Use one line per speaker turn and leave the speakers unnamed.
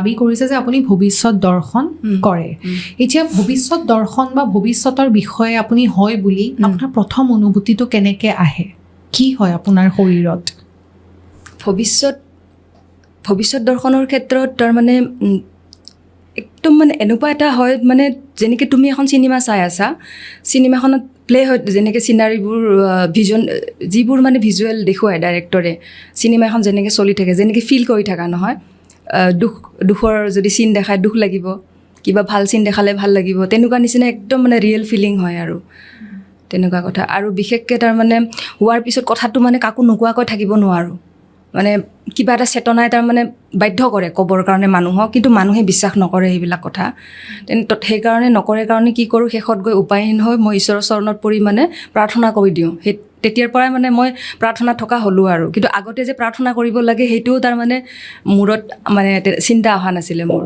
দাবী কৰিছে যে আপুনি ভৱিষ্যত দৰ্শন কৰে এতিয়া ভৱিষ্যত দৰ্শন বা ভৱিষ্যতৰ বিষয়ে আপুনি হয় বুলি আপোনাৰ প্ৰথম অনুভূতিটো কেনেকে আহে কি হয় আপোনাৰ শৰীৰত
ভৱিষ্যত দৰ্শনৰ ক্ষেত্ৰত তাৰ মানে একদম মানে এনেকুৱা এটা হয় মানে যেনেকৈ তুমি এখন চিনেমা চাই আছা চিনেমাখনত প্লে হয় যেনেকৈ চিনাৰীবোৰ ভিজন যিবোৰ মানে ভিজুৱেল দেখুৱায় ডাইৰেক্টৰে চিনেমা এখন যেনেকৈ চলি থাকে যেনেকৈ ফিল কৰি থকা নহয় দুখৰ যদি চিন দেখায় দুখ লাগিব কিবা ভাল চিন দেখালে ভাল লাগিব তেনেকুৱা নিচিনা একদম মানে ৰিয়েল ফিলিং হয় আৰু তেনেকুৱা কথা আৰু বিশেষকৈ তাৰমানে হোৱাৰ পিছত কথাটো মানে কাকো নোকোৱাকৈ থাকিব নোৱাৰোঁ মানে কিবা এটা চেতনাই তাৰ মানে বাধ্য কৰে ক'বৰ কাৰণে মানুহক কিন্তু মানুহে বিশ্বাস নকৰে সেইবিলাক কথা সেইকাৰণে নকৰে কাৰণে কি কৰোঁ শেষত গৈ উপায়হীন হৈ মই ঈশ্বৰৰ চৰণত পৰি মানে প্ৰাৰ্থনা কৰি দিওঁ সেই তেতিয়াৰ পৰাই মানে মই প্ৰাৰ্থনা থকা হ'লোঁ আৰু কিন্তু আগতে যে প্ৰাৰ্থনা কৰিব লাগে সেইটোও তাৰ মানে মূৰত মানে চিন্তা অহা নাছিলে মোৰ